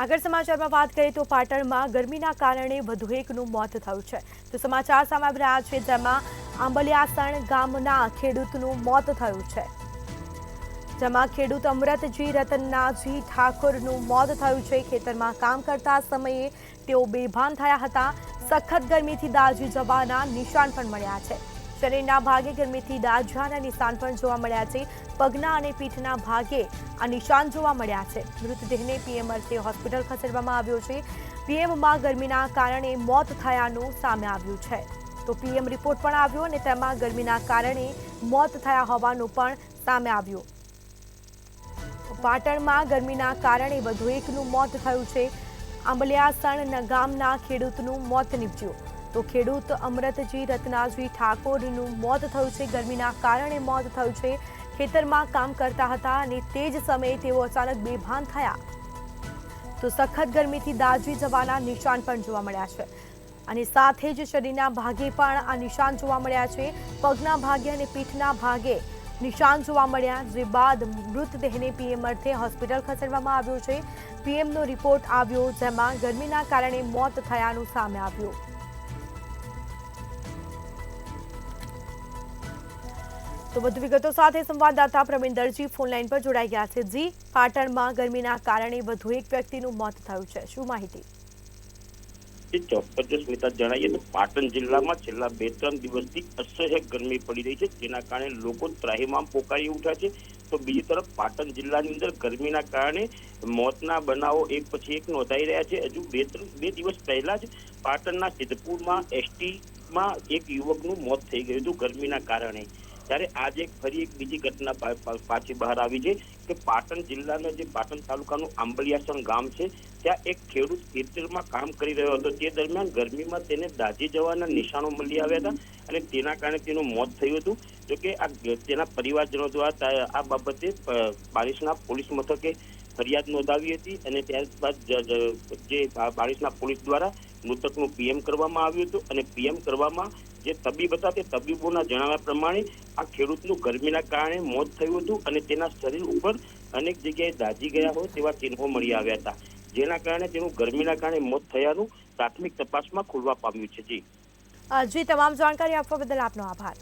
આગળ સમાચારમાં વાત કરીએ તો પાટણમાં ગરમીના કારણે વધુ એકનું મોત થયું છે। તો સમાચાર સામે આવી રહ્યા છે, જેમાં આંબલિયાસણ ગામના ખેડૂતનું મોત થયું છે, જેમાં ખેડૂત અમૃતજી રતનનાજી ઠાકોરનું મોત થયું છે। ખેતરમાં કામ કરતા સમયે તેઓ બેભાન થયા હતા। સખત ગરમીથી દાઝી જવાના નિશાન પણ મળ્યા છે। શરીરના ભાગે ગરમીથી દાઝ્યાના નિશાન પણ જોવા મળ્યા છે। પગના અને પીઠના ભાગે આ નિશાન જોવા મળ્યા છે। મૃતદેહને પીએમ અર્થે હોસ્પિટલ ખસેડવામાં આવ્યો છે। પીએમમાં ગરમીના કારણે મોત થયાનું સામે આવ્યું છે। તો પીએમ રિપોર્ટ પણ આવ્યો અને તેમાં ગરમીના કારણે મોત થયા હોવાનું પણ સામે આવ્યું। પાટણમાં ગરમીના કારણે વધુ એકનું મોત થયું છે। આંબલિયાસણ ગામના ખેડૂતનું મોત નીપજ્યું। તો ખેડૂત અમૃતજી રત્નાજી ઠાકોરનું મોત થયું છે। ગરમીના કારણે મોત થયું છે। ખેતરમાં કામ કરતા હતા અને તે જ સમયે તેઓ અચાનક બેભાન થયા। તો સખત ગરમીથી દાઝી જવાના નિશાન પણ જોવા મળ્યા છે અને સાથે જ શરીરના ભાગે પણ આ નિશાન જોવા મળ્યા છે। પગના ભાગે અને પીઠના ભાગે નિશાન જોવા મળ્યા, જે બાદ મૃતદેહને પીએમ અર્થે હોસ્પિટલ ખસેડવામાં આવ્યો છે। પીએમનો રિપોર્ટ આવ્યો, જેમાં ગરમીના કારણે મોત થયાનું સામે આવ્યું। તો વધુ વિગતો સાથે સંવાદદાતા પ્રવીણદરજી ફોનલાઈન પર જોડાઈ ગયા છે। જી, પાટણમાં ગરમીના કારણે વધુ એક વ્યક્તિનું મોત થયું છે, શું માહિતી? ચોક્કસ સ્મિતા, જણાવીએ તો પાટણ જિલ્લામાં છેલ્લા 2-3 દિવસથી અસહ્ય ગરમી પડી રહી છે, જેના કારણે લોકો ત્રાહિમામ પોકારી ઉઠ્યા છે। તો બીજી તરફ પાટણ જિલ્લાની અંદર ગરમીના કારણે મોતના બનાવો એક પછી એક નોંધાઈ રહ્યા છે। હજુ બે દિવસ પહેલા જ પાટણના સિદ્ધપુરમાં એસટીમાં એક યુવકનું મોત થઈ ગયું હતું ગરમીના કારણે। ત્યારે આજે ફરી એક બીજી ઘટના પાછી બહાર આવી છે કે પાટણ જિલ્લાના જે પાટણ તાલુકાનું આંબલિયાસણ ગામ છે, ત્યાં એક ખેડૂત ખેતરમાં કામ કરી રહ્યો હતો। તે દરમિયાન ગરમીમાં તેને દાઝી જવાના નિશાનો મળી આવ્યા હતા અને તેના કારણે તેનું મોત થયું હતું। જોકે તેના પરિવારજનો દ્વારા આ બાબતે બારિશના પોલીસ મથકે ફરિયાદ નોંધાવી હતી અને ત્યારબાદ જે બારિશના પોલીસ દ્વારા મૃતકનું પીએમ કરવામાં આવ્યું હતું અને પીએમ કરવામાં જે તબીબ હતા તે તબીબોના જણાવ્યા પ્રમાણે આ ખેડૂતનું ગરમીના કારણે મોત થયું હતું અને તેના શરીર ઉપર અનેક જગ્યાએ દાઝી ગયા હોય તેવા ચિહ્નો મળી આવ્યા હતા, જેના કારણે તેનું ગરમીના કારણે મોત થયાનું પ્રાથમિક તપાસમાં ખુલવા પામ્યું છે। જી, તમામ જાણકારી આપવા બદલ આપનો આભાર।